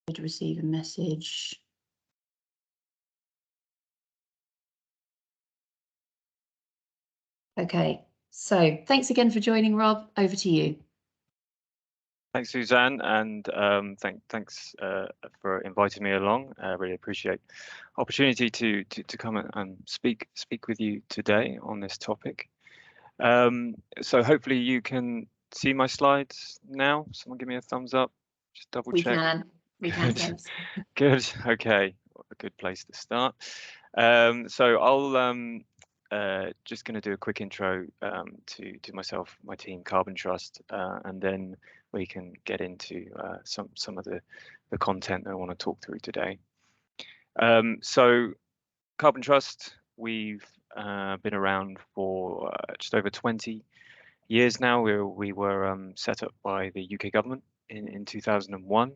Should receive a message. Okay, so thanks again for joining, Rob. Over to you. Thanks, Suzanne, and thanks for inviting me along. I really appreciate the opportunity to come and speak with you today on this topic. So hopefully you can see my slides now. Someone give me a thumbs up. Just double check. We can. Thanks. Good. Okay. A good place to start. So I'll just going to do a quick intro to myself, my team, Carbon Trust, and then we can get into some of the content that I want to talk through today. So Carbon Trust, we've been around for just over 20 years now. We were set up by the UK government in 2001.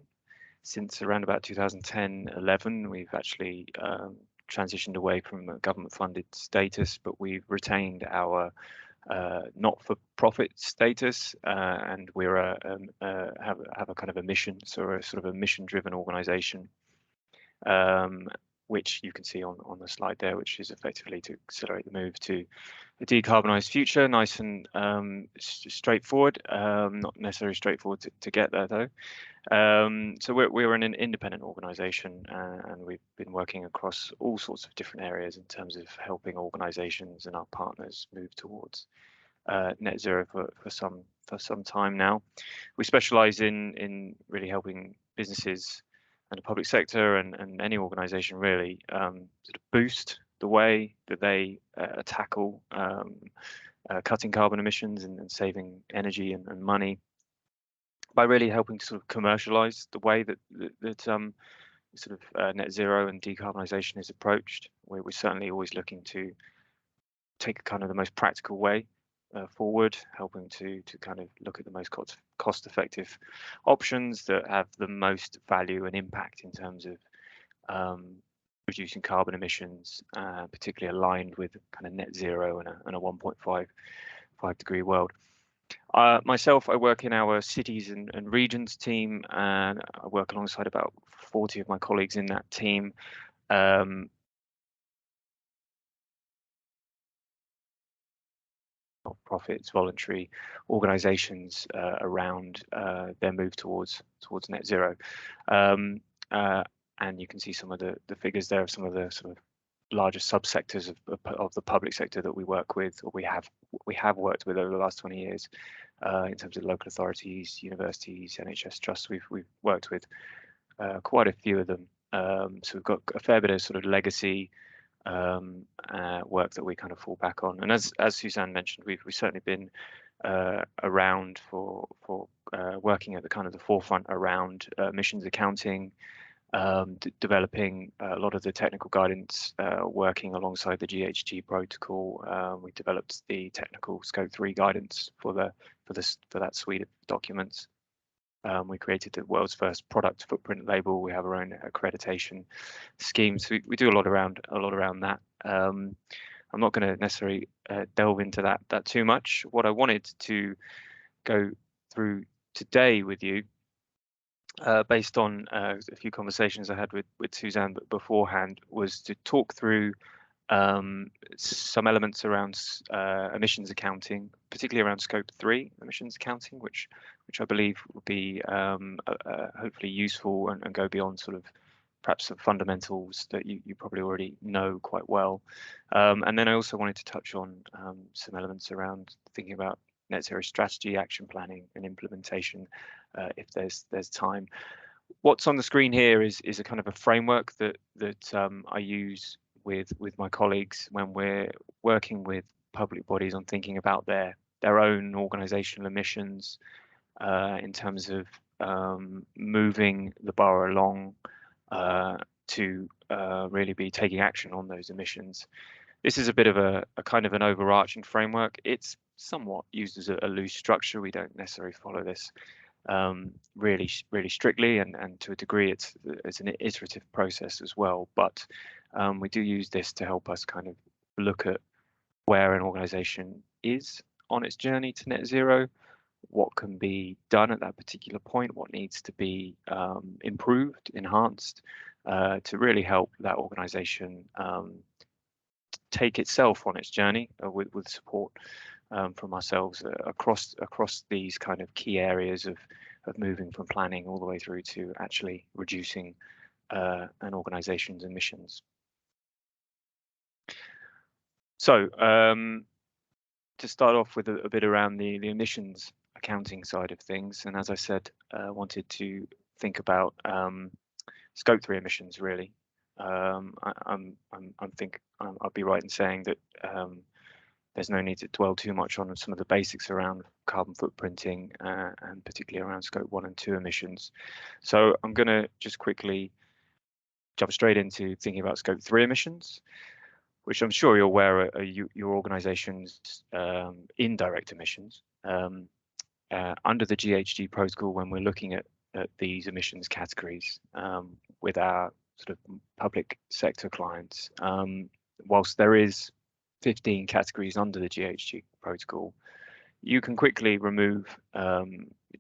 Since around about 2010-11, we've actually transitioned away from a government-funded status, but we've retained our not-for-profit status, and we're have a kind of a mission, so we're a sort of a mission-driven organisation, which you can see on the slide there, which is effectively to accelerate the move to a decarbonised future. Nice and straightforward, not necessarily straightforward to get there though. So we're an independent organisation, and we've been working across all sorts of different areas in terms of helping organisations and our partners move towards net zero for some time now. We specialise in really helping businesses and the public sector and any organisation really sort of boost the way that they tackle cutting carbon emissions and saving energy and money, by really helping to sort of commercialize the way that sort of net zero and decarbonisation is approached. We're certainly always looking to take kind of the most practical way forward, helping to kind of look at the most cost-effective options that have the most value and impact in terms of reducing carbon emissions, particularly aligned with kind of net zero and a 1.5 degree world. Myself, I work in our cities and regions team, and I work alongside about 40 of my colleagues in that team. Not-profits, voluntary organisations around their move towards net zero, and you can see some of the figures there of some of the sort of larger subsectors of the public sector that we work with, or we have worked with over the last 20 years, in terms of local authorities, universities, NHS trusts. We've worked with quite a few of them, so we've got a fair bit of sort of legacy work that we kind of fall back on. And as Suzanne mentioned, we've certainly been around for working at the kind of the forefront around emissions accounting, developing a lot of the technical guidance, working alongside the GHG protocol. We developed the technical Scope 3 guidance for that suite of documents. We created the world's first product footprint label. We have our own accreditation scheme, so we do a lot around that. I'm not going to necessarily delve into that too much. What I wanted to go through today with you, based on a few conversations I had with Suzanne beforehand, was to talk through some elements around emissions accounting, particularly around Scope 3 emissions accounting, which I believe will be hopefully useful and go beyond sort of perhaps some fundamentals that you probably already know quite well. And then I also wanted to touch on some elements around thinking about net zero strategy, action planning and implementation, if there's time. What's on the screen here is a kind of a framework that I use with my colleagues when we're working with public bodies on thinking about their own organizational emissions, in terms of moving the bar along to really be taking action on those emissions. This is a bit of a kind of an overarching framework. It's somewhat used as a loose structure. We don't necessarily follow this really strictly, and to a degree it's an iterative process as well, but we do use this to help us kind of look at where an organization is on its journey to net zero, what can be done at that particular point, what needs to be improved, enhanced, to really help that organization take itself on its journey with support from ourselves across these kind of key areas of moving from planning all the way through to actually reducing an organization's emissions. So to start off with a bit around the emissions accounting side of things, and as I said, wanted to think about scope 3 emissions really. I'll be right in saying that there's no need to dwell too much on some of the basics around carbon footprinting and particularly around scope 1 and 2 emissions. So I'm going to just quickly jump straight into thinking about scope 3 emissions, which I'm sure you're aware are your organization's indirect emissions. Under the GHG protocol, when we're looking at these emissions categories with our sort of public sector clients, whilst there is 15 categories under the GHG protocol, you can quickly remove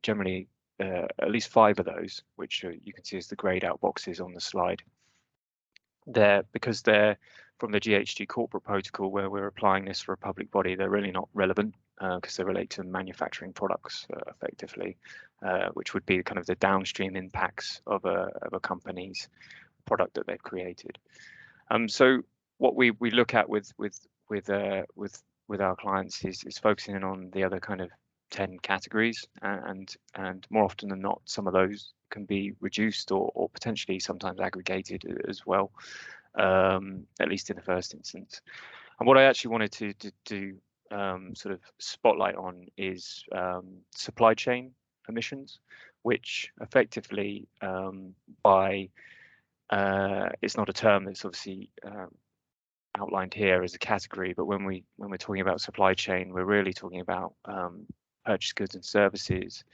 generally at least 5 of those, which you can see as the grayed out boxes on the slide. Because they're from the GHG corporate protocol, where we're applying this for a public body, they're really not relevant because they relate to manufacturing products effectively, which would be kind of the downstream impacts of a company's product that they've created. So what we look at with our clients is focusing in on the other kind of 10 categories, and more often than not, some of those can be reduced or potentially sometimes aggregated as well, at least in the first instance. And what I actually wanted to sort of spotlight on is supply chain emissions, which effectively it's not a term that's obviously outlined here as a category, but when we're talking about supply chain, we're really talking about purchased goods and services,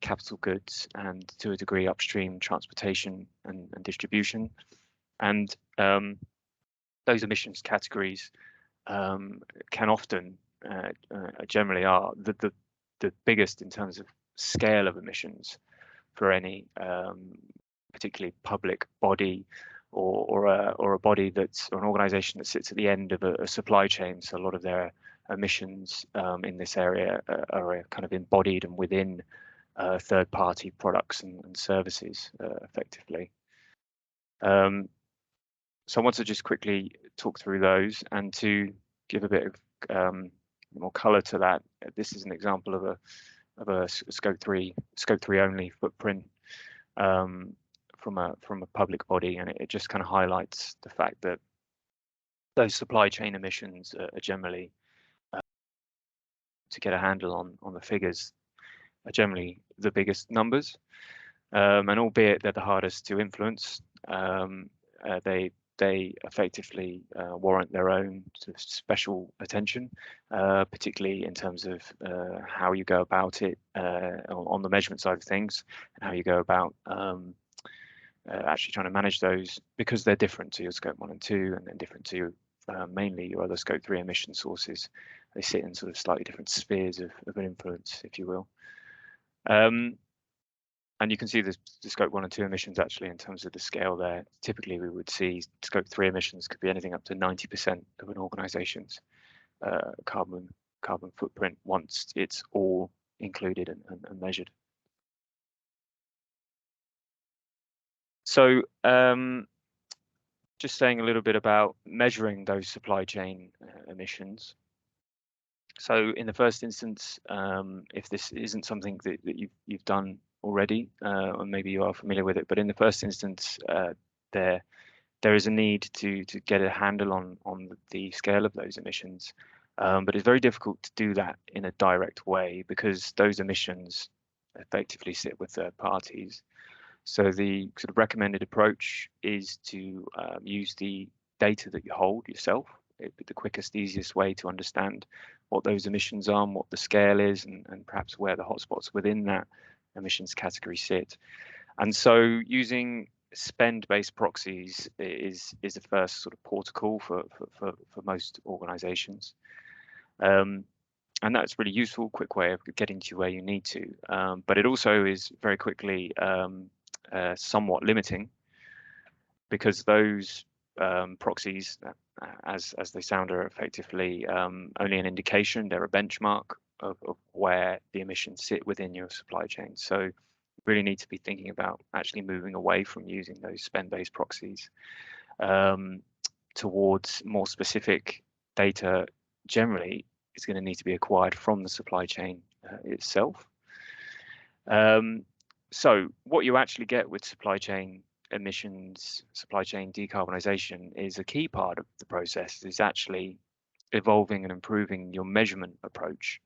capital goods, and to a degree upstream transportation and distribution. And those emissions categories can often generally are the biggest in terms of scale of emissions for any particularly public body or a body that's or an organization that sits at the end of a supply chain. So a lot of their emissions in this area are kind of embodied and within third-party products and services effectively. So I want to just quickly talk through those, and to give a bit of more color to that, this is an example of a scope 3 only footprint from a public body, and it just kind of highlights the fact that those supply chain emissions are generally, to get a handle on the figures, are generally the biggest numbers, and albeit they're the hardest to influence, they effectively warrant their own sort of special attention, particularly in terms of how you go about it on the measurement side of things, and how you go about actually trying to manage those, because they're different to your scope 1 and 2, and then different to mainly your other scope 3 emission sources. They sit in sort of slightly different spheres of influence, if you will. And you can see the scope 1 and 2 emissions actually in terms of the scale there. Typically, we would see scope 3 emissions could be anything up to 90% of an organization's carbon footprint once it's all included and measured. So just saying a little bit about measuring those supply chain emissions. So in the first instance, if this isn't something that you've done already, or maybe you are familiar with it, but in the first instance, there is a need to get a handle on the scale of those emissions, but it's very difficult to do that in a direct way because those emissions effectively sit with third parties. So the sort of recommended approach is to use the data that you hold yourself. It'd be the quickest, easiest way to understand what those emissions are, and what the scale is, and perhaps where the hotspots within that emissions category sit. And so using spend-based proxies is the first sort of port of call for most organizations. and that's really useful, quick way of getting to where you need to. But it also is very quickly somewhat limiting, because those proxies, as they sound, are effectively only an indication. They're a benchmark of where the emissions sit within your supply chain. So you really need to be thinking about actually moving away from using those spend-based proxies towards more specific data. Generally, is going to need to be acquired from the supply chain itself. So what you actually get with supply chain emissions, supply chain decarbonisation, is a key part of the process, is actually evolving and improving your measurement approach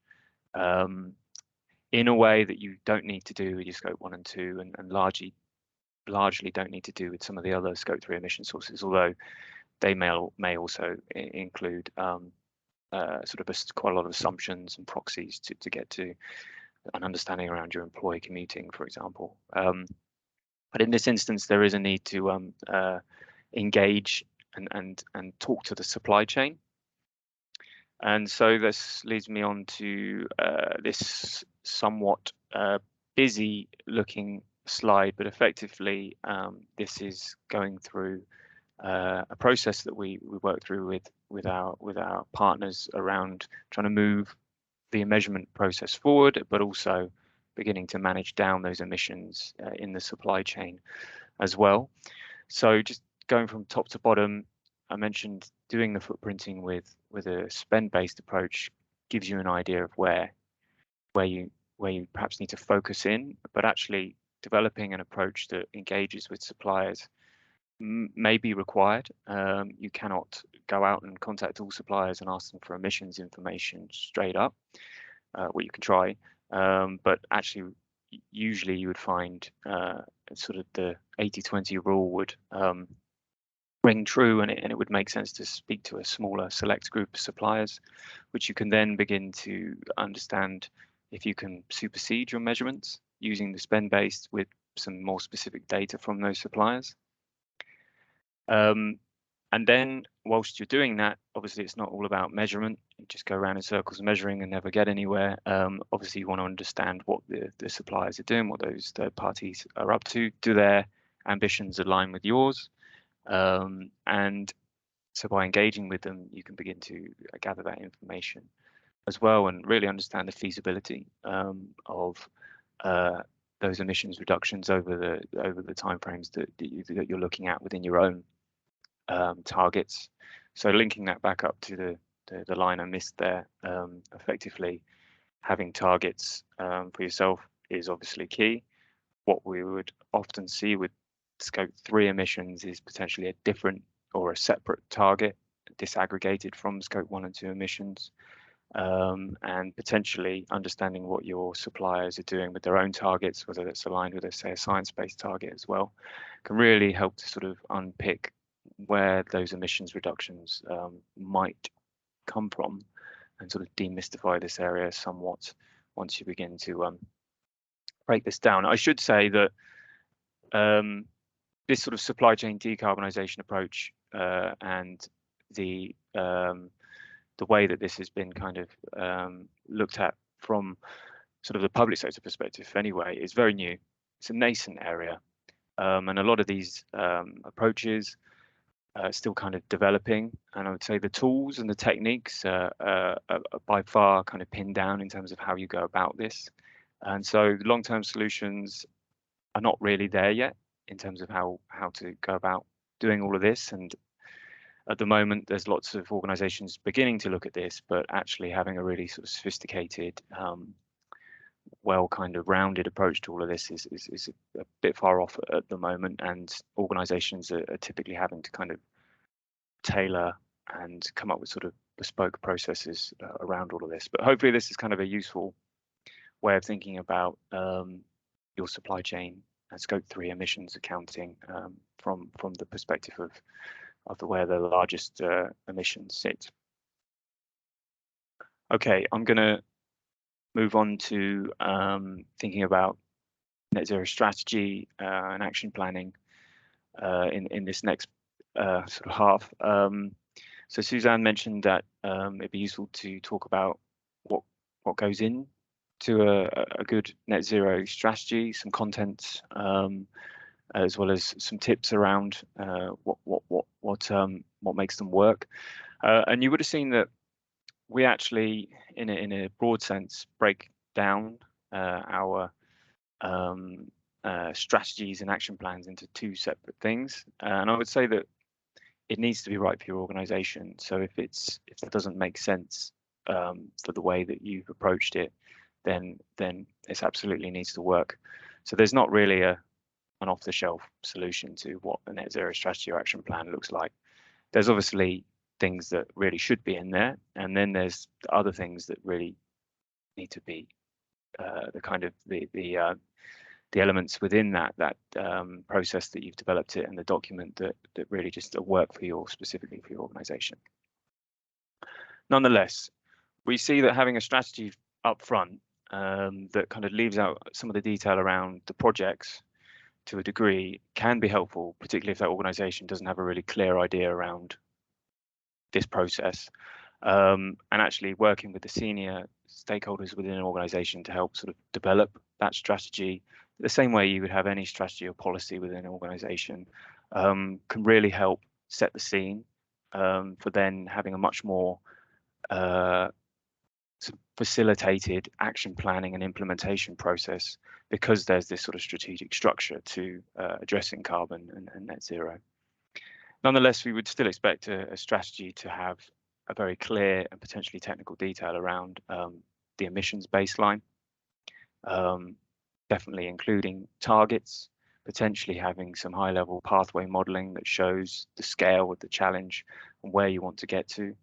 in a way that you don't need to do with your scope 1 and 2, and largely don't need to do with some of the other scope 3 emission sources, although they may also include sort of quite a lot of assumptions and proxies to get to an understanding around your employee commuting, for example. But in this instance, there is a need to engage and talk to the supply chain. And so this leads me on to this somewhat busy looking slide, but effectively this is going through a process that we work through with our partners around trying to move the measurement process forward, but also beginning to manage down those emissions in the supply chain as well. So just going from top to bottom, I mentioned doing the footprinting with a spend-based approach gives you an idea of where you perhaps need to focus in, but actually developing an approach that engages with suppliers may be required. You cannot go out and contact all suppliers and ask them for emissions information straight up. Well, you can try, but actually usually you would find sort of the 80-20 rule would ring true, and it would make sense to speak to a smaller select group of suppliers, which you can then begin to understand if you can supersede your measurements using the spend-based with some more specific data from those suppliers. And then whilst you're doing that, obviously it's not all about measurement. You just go around in circles measuring and never get anywhere. Obviously you want to understand what the suppliers are doing, what those third parties are up to. Do their ambitions align with yours? And so by engaging with them, you can begin to gather that information as well, and really understand the feasibility of those emissions reductions over the timeframes that you're looking at within your own targets. So linking that back up to the line I missed there, effectively having targets for yourself is obviously key. What we would often see with scope 3 emissions is potentially a different or a separate target disaggregated from scope 1 and 2 emissions, and potentially understanding what your suppliers are doing with their own targets, whether that's aligned with, say, a science-based target as well, can really help to sort of unpick where those emissions reductions might come from, and sort of demystify this area somewhat once you begin to break this down. I should say that this sort of supply chain decarbonisation approach and the way that this has been kind of looked at from sort of the public sector perspective anyway is very new. It's a nascent area, and a lot of these approaches are still kind of developing, and I would say the tools and the techniques are by far kind of pinned down in terms of how you go about this. And so the long-term solutions are not really there yet in terms of how to go about doing all of this. And at the moment, there's lots of organizations beginning to look at this, but actually having a really sort of sophisticated, well kind of rounded approach to all of this is a bit far off at the moment, and organizations are typically having to kind of tailor and come up with sort of bespoke processes around all of this. But hopefully this is kind of a useful way of thinking about your supply chain and scope 3 emissions accounting from the perspective of where the largest emissions sit. Okay, I'm going to move on to thinking about net zero strategy and action planning in this next sort of half. So Suzanne mentioned that it'd be useful to talk about what goes in to a good net zero strategy, some content, as well as some tips around what makes them work. And you would have seen that we actually, in a broad sense, break down our strategies and action plans into two separate things. And I would say that it needs to be right for your organization. So if that doesn't make sense for the way that you've approached it, then it absolutely needs to work. So there's not really an off-the-shelf solution to what a net zero strategy or action plan looks like. There's obviously things that really should be in there, and then there's the other things that really need to be the elements within that process that you've developed it, and the document that really just work specifically for your organization. Nonetheless, we see that having a strategy up front that kind of leaves out some of the detail around the projects to a degree can be helpful, particularly if that organization doesn't have a really clear idea around this process, and actually working with the senior stakeholders within an organization to help sort of develop that strategy the same way you would have any strategy or policy within an organization, can really help set the scene for then having a much more facilitated action planning and implementation process, because there's this sort of strategic structure to addressing carbon and net zero. Nonetheless, we would still expect a strategy to have a very clear and potentially technical detail around the emissions baseline, definitely including targets, potentially having some high-level pathway modeling that shows the scale of the challenge and where you want to get to.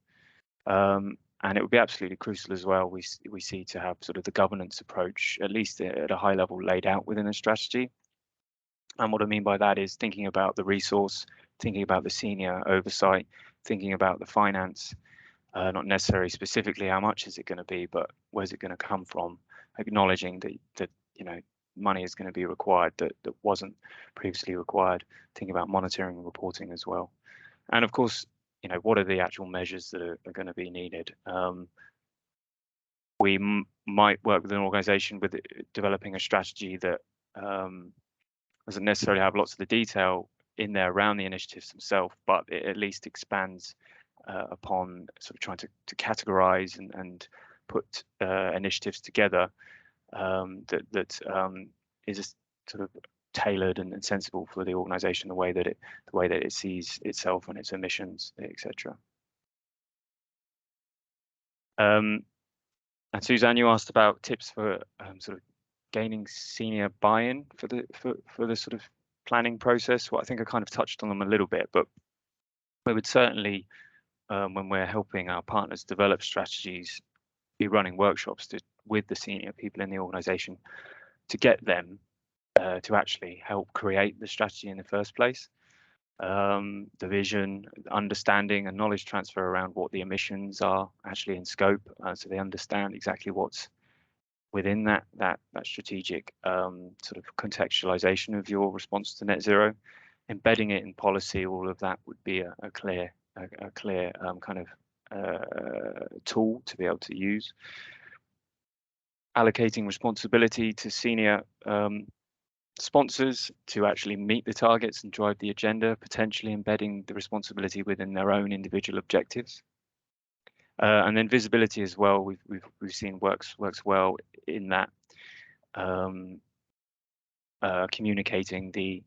And it would be absolutely crucial as well, we see, to have sort of the governance approach, at least at a high level, laid out within a strategy. And what I mean by that is thinking about the resource, thinking about the senior oversight, thinking about the finance, not necessarily specifically how much is it going to be, but where's it going to come from, acknowledging that money is going to be required that wasn't previously required, thinking about monitoring and reporting as well. And of course, what are the actual measures that are going to be needed? We might work with an organization with developing a strategy that doesn't necessarily have lots of the detail in there around the initiatives themselves, but it at least expands upon sort of trying to categorize and put initiatives together that is sort of tailored and sensible for the organization, the way that it sees itself and its emissions, etc. And Suzanne, you asked about tips for sort of gaining senior buy-in for the sort of planning process. Well, I think I kind of touched on them a little bit, but we would certainly, when we're helping our partners develop strategies, be running workshops with the senior people in the organization to get them to actually help create the strategy in the first place. The vision, understanding and knowledge transfer around what the emissions are actually in scope, so they understand exactly what's within that strategic sort of contextualization of your response to net zero, embedding it in policy. All of that would be a clear kind of tool to be able to use. Allocating responsibility to senior sponsors to actually meet the targets and drive the agenda, potentially embedding the responsibility within their own individual objectives. And then visibility as well, we've seen works well in that, communicating the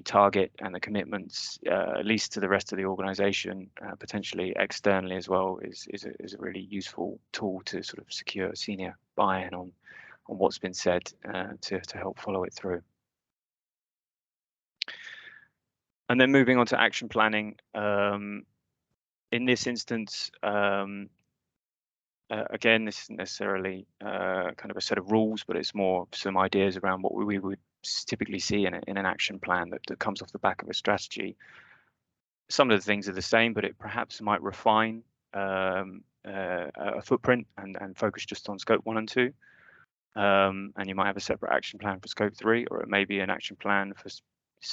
target and the commitments, at least to the rest of the organization, potentially externally as well, is a really useful tool to sort of secure senior buy-in on what's been said, to help follow it through. And then moving on to action planning. In this instance, again, this isn't necessarily kind of a set of rules, but it's more some ideas around what we would typically see in an action plan that comes off the back of a strategy. Some of the things are the same, but it perhaps might refine a footprint and focus just on scope 1 and 2. And you might have a separate action plan for scope 3, or it may be an action plan for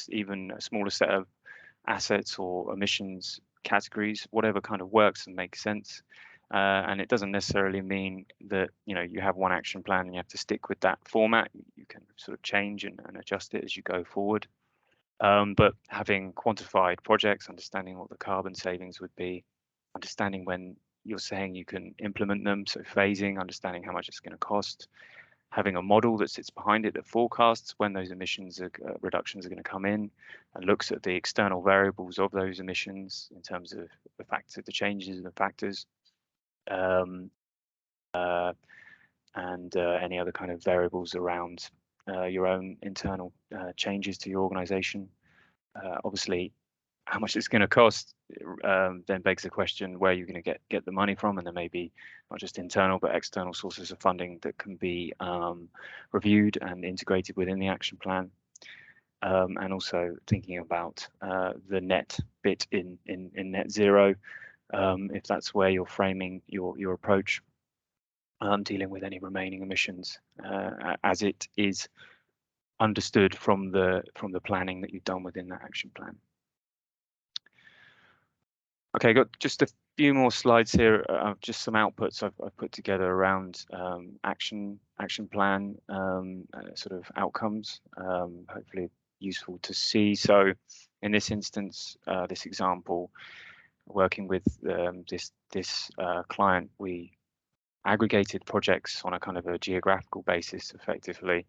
even a smaller set of assets or emissions categories, whatever kind of works and makes sense. And it doesn't necessarily mean that you have one action plan and you have to stick with that format. You can sort of change and adjust it as you go forward. But having quantified projects, understanding what the carbon savings would be, understanding when you're saying you can implement them, so phasing, understanding how much it's going to cost, having a model that sits behind it that forecasts when those emissions reductions are going to come in and looks at the external variables of those emissions in terms of the changes in the factors, and any other kind of variables around your own internal changes to your organization. Obviously, how much it's going to cost then begs the question where you're going to get the money from, and there may be not just internal but external sources of funding that can be reviewed and integrated within the action plan. And also thinking about the net bit in net zero, if that's where you're framing your approach, dealing with any remaining emissions as it is understood from the planning that you've done within that action plan. Okay, got just a few more slides here, just some outputs I've put together around action plan sort of outcomes, hopefully useful to see. So in this instance, this example, working with this client, we aggregated projects on a kind of a geographical basis effectively,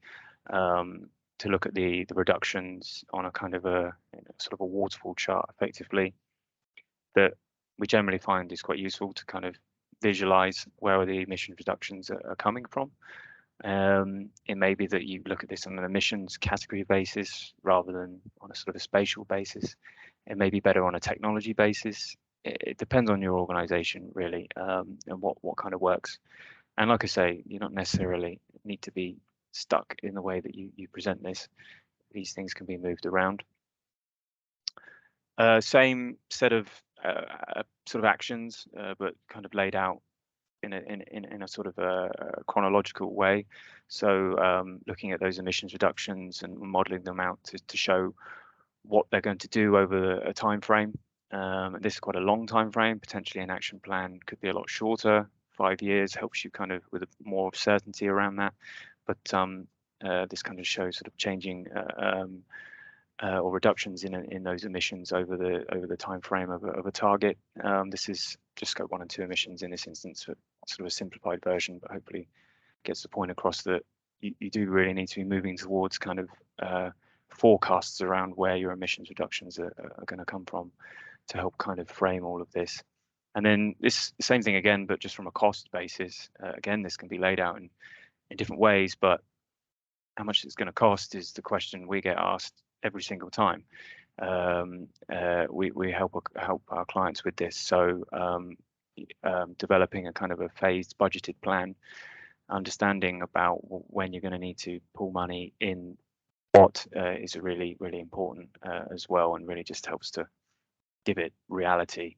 to look at the reductions on a kind of a sort of a waterfall chart effectively, that we generally find is quite useful to kind of visualize where the emission reductions are coming from. It may be that you look at this on an emissions category basis rather than on a sort of a spatial basis. It may be better on a technology basis. It depends on your organization really, and what kind of works. And like I say, you don't necessarily need to be stuck in the way that you present this. These things can be moved around. Same set of sort of actions, but kind of laid out in a sort of a chronological way. So looking at those emissions reductions and modeling them out to show what they're going to do over a time frame. This is quite a long time frame. Potentially an action plan could be a lot shorter. 5 years helps you kind of with more certainty around that. But this kind of shows sort of changing or reductions in those emissions over the time frame of a target. This is just scope 1 and 2 emissions in this instance, for sort of a simplified version, but hopefully gets the point across that you do really need to be moving towards kind of forecasts around where your emissions reductions are going to come from to help kind of frame all of this. And then this same thing again, but just from a cost basis. Again, this can be laid out in different ways, but how much it's going to cost is the question we get asked every single time. We help our clients with this. So developing a kind of a phased budgeted plan, understanding about when you're going to need to pull money in what is really important as well, and really just helps to give it reality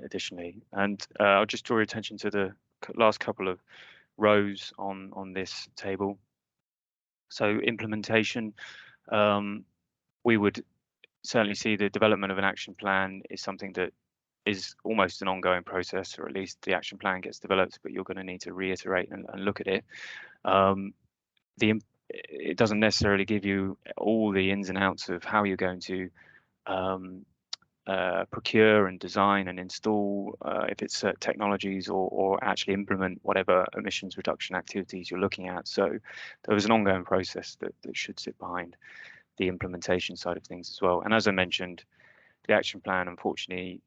additionally. And I'll just draw your attention to the last couple of rows on this table. So implementation, we would certainly see the development of an action plan is something that is almost an ongoing process, or at least the action plan gets developed, but you're going to need to reiterate and look at it. It doesn't necessarily give you all the ins and outs of how you're going to procure and design and install, if it's technologies, or actually implement whatever emissions reduction activities you're looking at. So there was an ongoing process that should sit behind the implementation side of things as well. And as I mentioned, the action plan, unfortunately,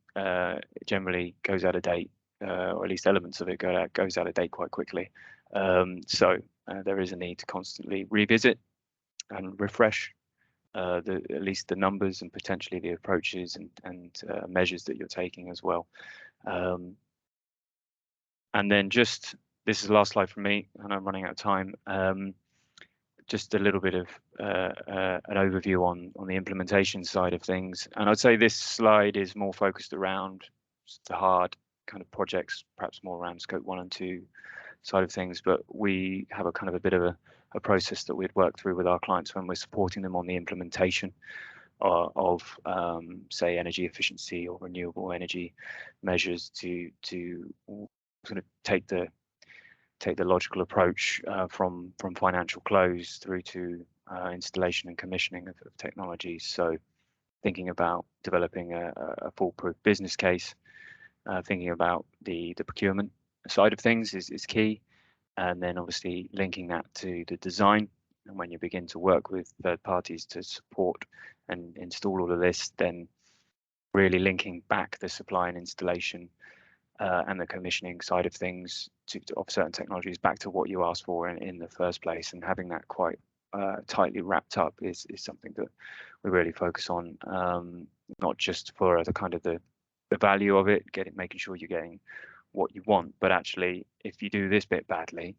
generally goes out of date, or at least elements of it goes out of date quite quickly. So there is a need to constantly revisit and refresh at least the numbers and potentially the approaches and measures that you're taking as well. And then this is the last slide from me, and I'm running out of time. Just a little bit of an overview on the implementation side of things. And I'd say this slide is more focused around the hard kind of projects, perhaps more around scope 1 and 2 side of things, but we have a kind of a bit of a process that we'd work through with our clients when we're supporting them on the implementation of say energy efficiency or renewable energy measures to sort of take the logical approach from financial close through to installation and commissioning of technologies. So thinking about developing a foolproof business case, thinking about the procurement side of things is key, and then obviously linking that to the design. And when you begin to work with third parties to support and install all of this, then really linking back the supply and installation and the commissioning side of things of certain technologies back to what you asked for in the first place, and having that quite tightly wrapped up is something that we really focus on, not just for the kind of the value of it, making sure you're getting what you want, but actually if you do this bit badly,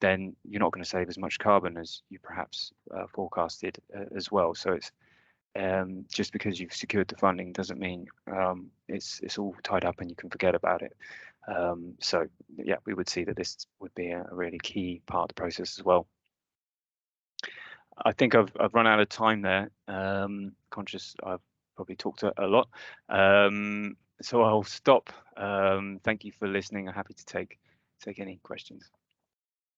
then you're not going to save as much carbon as you perhaps forecasted as well. So it's just because you've secured the funding doesn't mean it's all tied up and you can forget about it. So yeah, we would see that this would be a really key part of the process as well. I think I've run out of time there. Conscious I've probably talked a lot, so I'll stop. Thank you for listening. I'm happy to take any questions.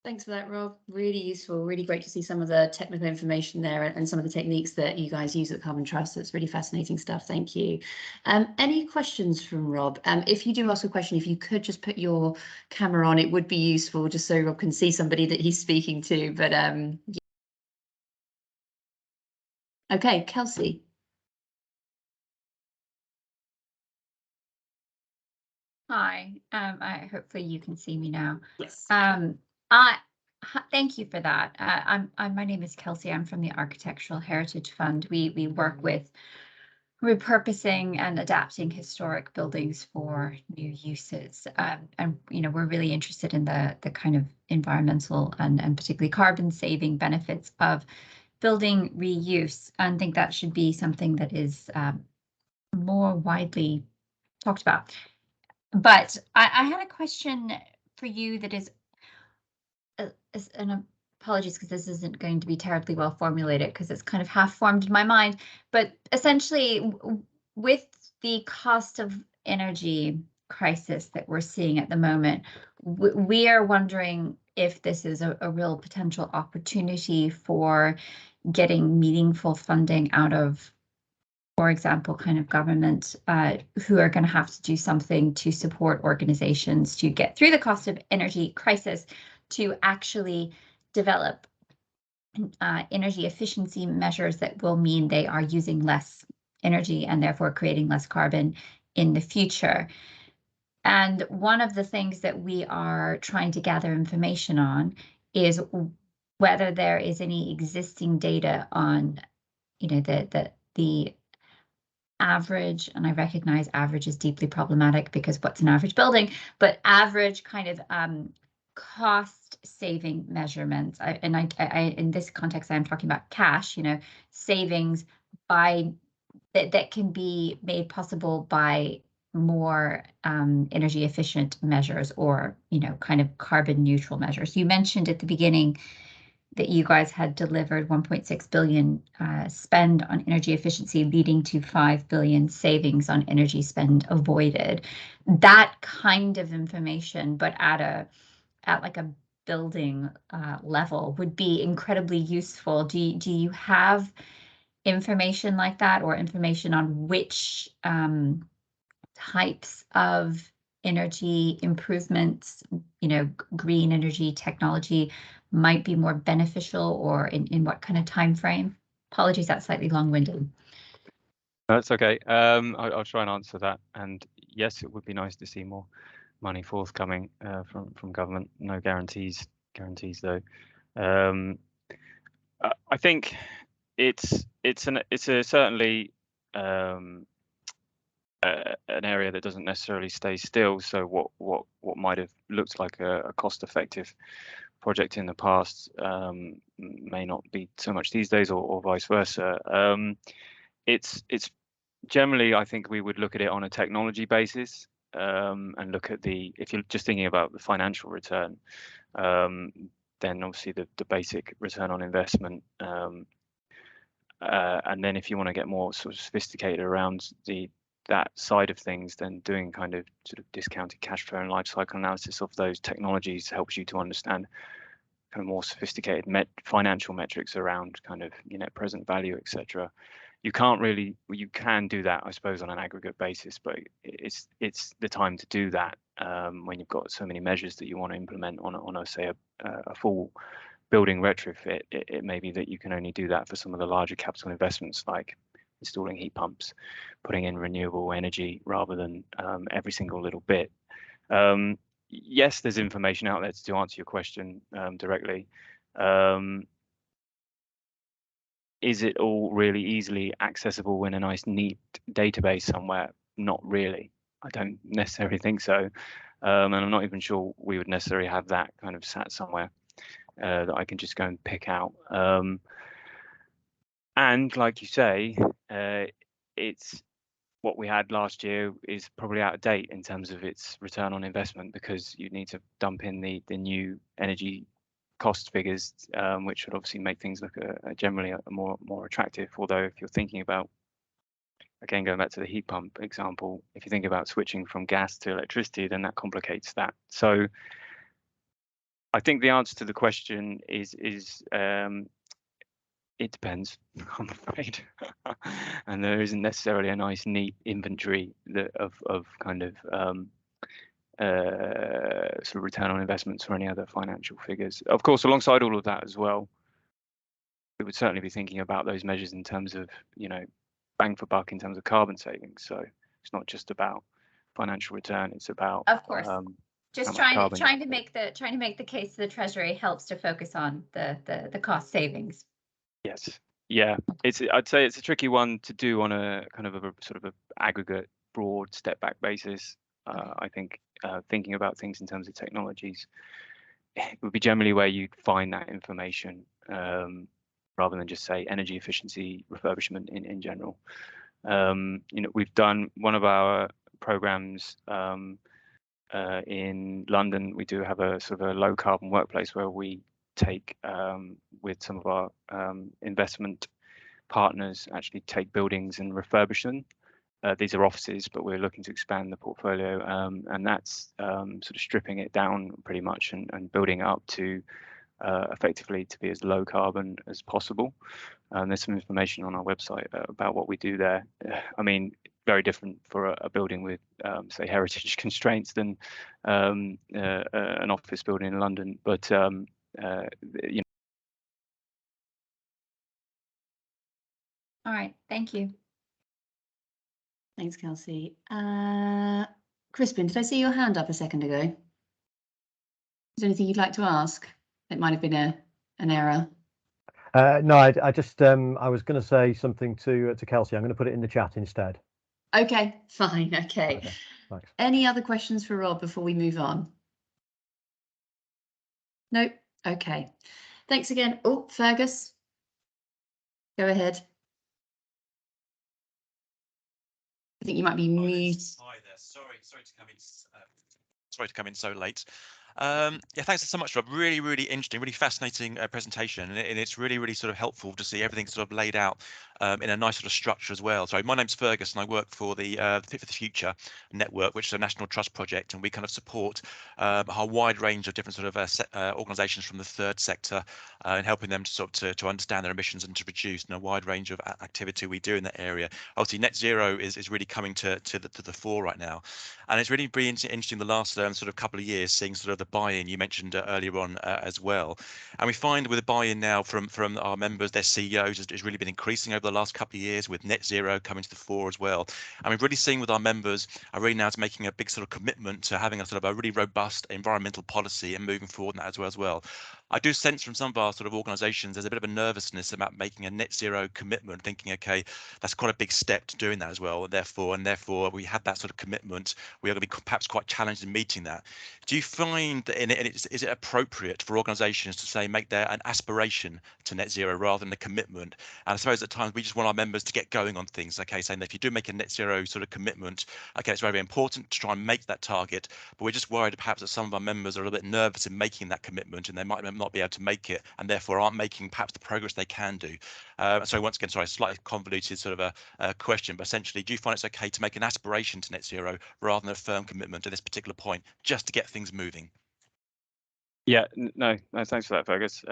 Thanks for that, Rob. Really useful. Really great to see some of the technical information there and some of the techniques that you guys use at Carbon Trust. That's really fascinating stuff. Thank you. Any questions from Rob? If you do ask a question, if you could just put your camera on, it would be useful just so Rob can see somebody that he's speaking to. But yeah. Okay, Kelsey. Hi, hopefully you can see me now. Yes. Thank you for that. My name is Kelsey. I'm from the Architectural Heritage Fund. We work with repurposing and adapting historic buildings for new uses. And we're really interested in the kind of environmental and particularly carbon saving benefits of building reuse, and think that should be something that is more widely talked about. But I had a question for you that is, and apologies because this isn't going to be terribly well formulated because it's kind of half formed in my mind, but essentially with the cost of energy crisis that we're seeing at the moment, we are wondering if this is a real potential opportunity for getting meaningful funding out of, for example, kind of government who are going to have to do something to support organizations to get through the cost of energy crisis, to actually develop energy efficiency measures that will mean they are using less energy and therefore creating less carbon in the future. And one of the things that we are trying to gather information on is whether there is any existing data on, the average, and I recognize average is deeply problematic because what's an average building, but average kind of cost saving measurements. I in this context, I'm talking about cash, savings by that can be made possible by more energy efficient measures or, kind of carbon neutral measures. You mentioned at the beginning that you guys had delivered 1.6 billion spend on energy efficiency, leading to 5 billion savings on energy spend avoided. That kind of information, but at like a building level, would be incredibly useful. Do you have information like that, or information on which types of energy improvements, green energy technology might be more beneficial, or in what kind of time frame? Apologies, that's slightly long-winded. That's okay. I'll try and answer that. And yes, it would be nice to see more money forthcoming from government. No guarantees though. I think it's certainly an area that doesn't necessarily stay still. So what might have looked like a cost-effective project in the past may not be so much these days, or vice versa. It's generally, I think we would look at it on a technology basis, and look at if you're just thinking about the financial return, then obviously the basic return on investment And then if you want to get more sort of sophisticated around that side of things, then doing kind of sort of discounted cash flow and life cycle analysis of those technologies helps you to understand kind of more sophisticated financial metrics around kind of net present value, etc. You can do that, I suppose, on an aggregate basis, but it's the time to do that when you've got so many measures that you want to implement on a say a full building retrofit. It may be that you can only do that for some of the larger capital investments like installing heat pumps, putting in renewable energy rather than every single little bit. Yes, there's information out there to answer your question directly. Is it all really easily accessible in a nice, neat database somewhere? Not really. I don't necessarily think so. And I'm not even sure we would necessarily have that kind of sat somewhere that I can just go and pick out. And like you say, it's what we had last year is probably out of date in terms of its return on investment, because you need to dump in the new energy cost figures, which would obviously make things look generally more attractive. Although if you're thinking about, again, going back to the heat pump example, if you think about switching from gas to electricity, then that complicates that. So I think the answer to the question is it depends, I'm afraid. And there isn't necessarily a nice, neat inventory of kind of sort of return on investments or any other financial figures. Of course, alongside all of that as well, we would certainly be thinking about those measures in terms of, bang for buck in terms of carbon savings. So it's not just about financial return; it's about, of course, just trying to make the case to the Treasury helps to focus on the cost savings. Yes, yeah, I'd say it's a tricky one to do on a kind of a sort of a aggregate, broad step back basis. I think thinking about things in terms of technologies, it would be generally where you'd find that information, rather than just say energy efficiency refurbishment in general. We've done one of our programs in London. We do have a sort of a low carbon workplace where we take with some of our investment partners, actually take buildings and refurbish them. These are offices, but we're looking to expand the portfolio, and that's sort of stripping it down pretty much and building it up to effectively to be as low carbon as possible. There's some information on our website about what we do there. I mean, very different for a building with, say, heritage constraints than an office building in London, but All right, thank you. Thanks, Kelsey. Crispin, did I see your hand up a second ago? Is there anything you'd like to ask? It might have been an error. No, I just I was going to say something to Kelsey. I'm going to put it in the chat instead. Okay, fine. Okay. Thanks. Any other questions for Rob before we move on? No. Okay. Thanks again. Oh, Fergus, go ahead. I think you might be muted. Hi there. Sorry to come in so late. Yeah, thanks so much, Rob. Really interesting, really fascinating presentation, and it's really sort of helpful to see everything sort of laid out in a nice sort of structure as well. So my name's Fergus, and I work for the Fit for the Future network, which is a national trust project, and we kind of support a wide range of different sort of organisations from the third sector, and helping them to understand their emissions and to reduce, a wide range of activity we do in that area. Obviously, net zero is really coming to the fore right now, and it's really been interesting the last sort of couple of years, seeing sort of the buy-in you mentioned earlier on as well. And we find with the buy-in now from our members, their CEOs, has really been increasing over the last couple of years, with net zero coming to the fore as well. And we've really seen with our members are really now making a big sort of commitment to having a sort of a really robust environmental policy and moving forward in that as well. I do sense from some of our sort of organisations there's a bit of a nervousness about making a net zero commitment, thinking, okay, that's quite a big step to doing that as well. And therefore we have that sort of commitment. We are going to be perhaps quite challenged in meeting that. Do you find that is it appropriate for organisations to say make their an aspiration to net zero rather than a commitment? And I suppose at times we just want our members to get going on things. Okay, saying that if you do make a net zero sort of commitment, okay, it's very important to try and make that target, but we're just worried perhaps that some of our members are a little bit nervous in making that commitment, and they might not be able to make it, and therefore aren't making perhaps the progress they can do. So once again, sorry, slightly convoluted sort of a question, but essentially, do you find it's okay to make an aspiration to net zero rather than a firm commitment at this particular point, just to get things moving? Yeah, no, thanks for that, Fergus.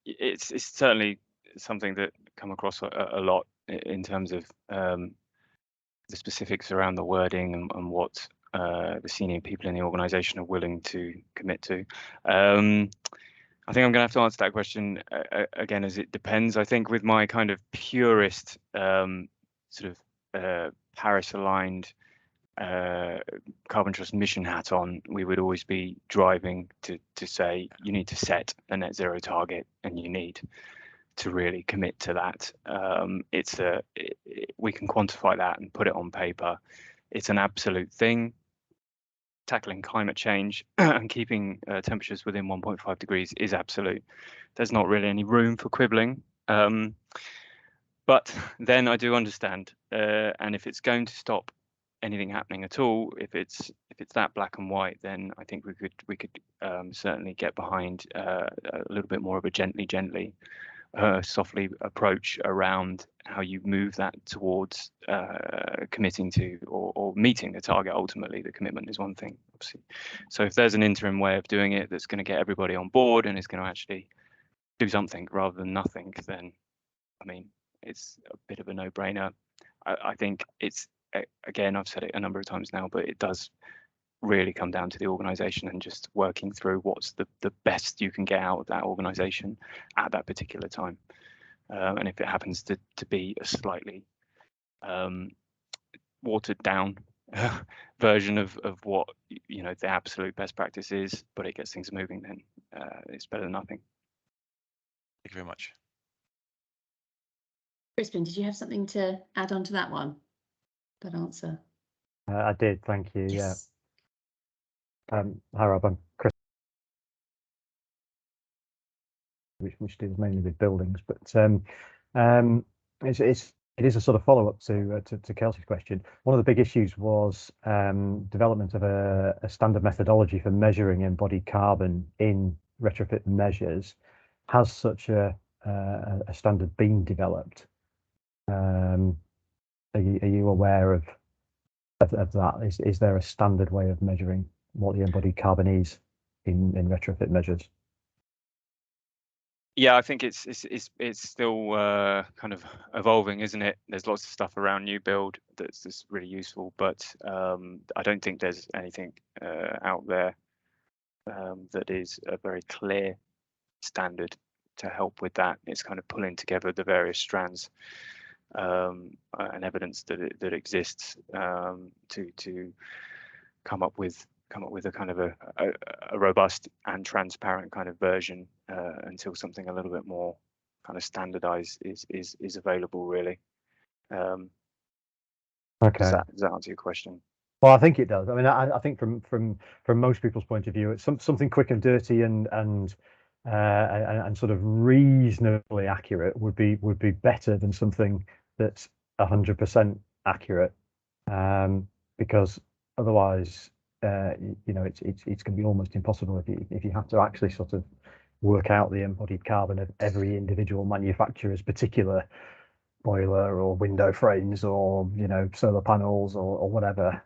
It's certainly something that come across a lot in terms of the specifics around the wording and what the senior people in the organisation are willing to commit to. I think I'm going to have to answer that question again, as it depends. I think with my kind of purist sort of Paris-aligned Carbon Trust mission hat on, we would always be driving to say you need to set a net zero target and you need to really commit to that. We can quantify that and put it on paper. It's an absolute thing. Tackling climate change and keeping temperatures within 1.5 degrees is absolute. There's not really any room for quibbling. But then I do understand, and if it's going to stop anything happening at all, if it's that black and white, then I think we could certainly get behind a little bit more of a gently softly approach around how you move that towards committing to or meeting the target. Ultimately, the commitment is one thing, obviously. So if there's an interim way of doing it that's going to get everybody on board and is going to actually do something rather than nothing, then I mean, it's a bit of a no-brainer. I think it's, again, I've said it a number of times now, but it does really come down to the organisation and just working through what's the best you can get out of that organisation at that particular time. And if it happens to be a slightly watered down version of what the absolute best practice is, but it gets things moving, then it's better than nothing. Thank you very much. Crispin, did you have something to add on to that one? That answer. I did, thank you. Yes. Yeah. Hi Rob, I'm Chris, which deals mainly with buildings, but it is a sort of follow-up to Kelsey's question. One of the big issues was development of a standard methodology for measuring embodied carbon in retrofit measures. Has such a standard been developed? Are you aware of that? Is there a standard way of measuring what the embodied carbon is in retrofit measures? Yeah, I think it's still kind of evolving, isn't it? There's lots of stuff around new build that's really useful, but I don't think there's anything out there that is a very clear standard to help with that. It's kind of pulling together the various strands and evidence that exists to come up with a kind of a robust and transparent kind of version until something a little bit more kind of standardized is available, really. Okay. Does that answer your question? Well, I think it does. I mean, I think from most people's point of view, it's something quick and dirty and sort of reasonably accurate would be better than something that's 100% accurate, because otherwise, it's going to be almost impossible if you have to actually sort of work out the embodied carbon of every individual manufacturer's particular boiler or window frames or solar panels or whatever.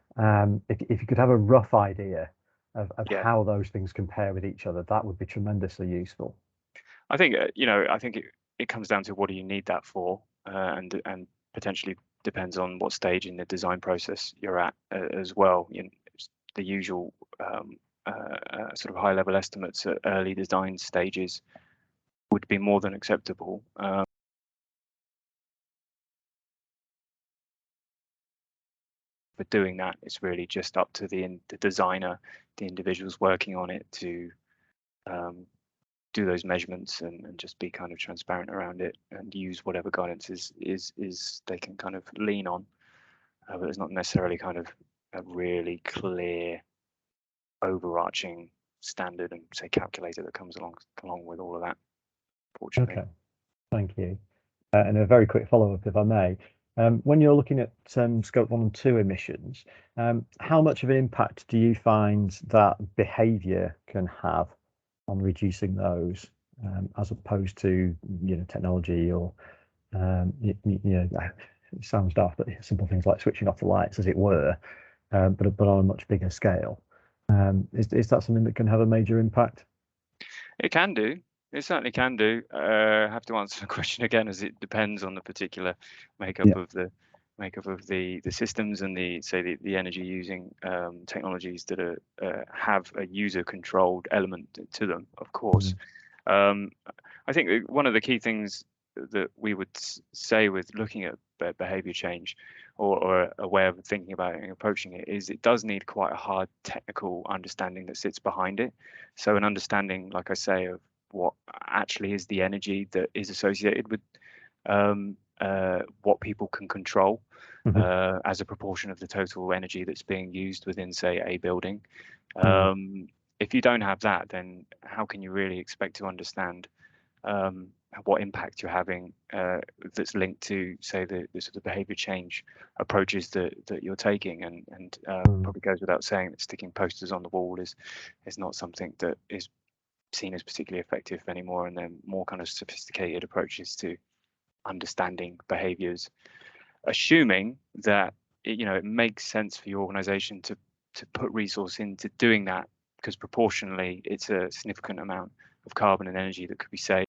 If you could have a rough idea of how those things compare with each other, that would be tremendously useful. I think it comes down to what do you need that for, and potentially depends on what stage in the design process you're at as well. The usual sort of high level estimates at early design stages would be more than acceptable. For doing that, it's really just up to the designer, the individuals working on it, to do those measurements and just be kind of transparent around it and use whatever guidance is they can kind of lean on. But there's not necessarily kind of a really clear overarching standard and say calculator that comes along with all of that, fortunately. Okay, thank you. And a very quick follow-up, if I may. When you're looking at scope 1 and 2 emissions, how much of an impact do you find that behaviour can have reducing those, as opposed to technology or it sounds daft, but simple things like switching off the lights, as it were, but on a much bigger scale. Is that something that can have a major impact? It can do. It certainly can do. I have to answer the question again, as it depends on the particular makeup of the systems and the energy using technologies that have a user controlled element to them, of course. I think one of the key things that we would say with looking at behavior change, or a way of thinking about it and approaching it, is it does need quite a hard technical understanding that sits behind it. So an understanding, like I say, of what actually is the energy that is associated with what people can control as a proportion of the total energy that's being used within, say, a building. If you don't have that, then how can you really expect to understand what impact you're having that's linked to, say, the sort of behavior change approaches that you're taking? And probably goes without saying that sticking posters on the wall is not something that is seen as particularly effective anymore, and then more kind of sophisticated approaches to understanding behaviors, assuming that it makes sense for your organization to put resource into doing that, because proportionally it's a significant amount of carbon and energy that could be saved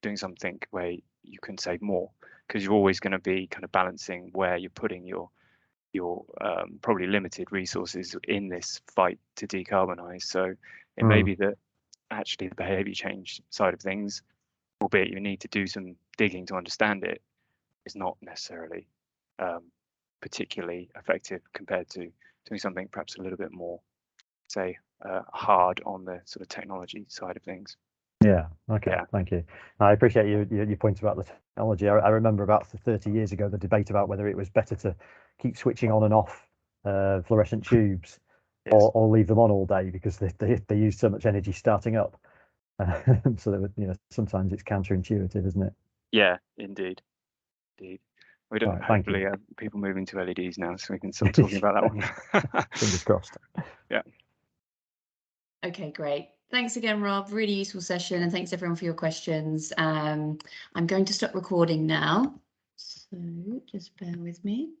doing something where you can save more, because you're always going to be kind of balancing where you're putting your probably limited resources in this fight to decarbonize. So it may be that actually the behavior change side of things, albeit you need to do some digging to understand it, is not necessarily particularly effective compared to doing something perhaps a little bit more, say, hard on the sort of technology side of things. Yeah. Okay. Yeah. Thank you. I appreciate your points about the technology. I remember about 30 years ago the debate about whether it was better to keep switching on and off fluorescent tubes, or leave them on all day, because they use so much energy starting up. So that sometimes it's counterintuitive, isn't it? Yeah, indeed. We don't. Hopefully, people moving to LEDs now, so we can start talking about that one. Fingers crossed. Yeah. Okay, great. Thanks again, Rob. Really useful session, and thanks everyone for your questions. I'm going to stop recording now, so just bear with me.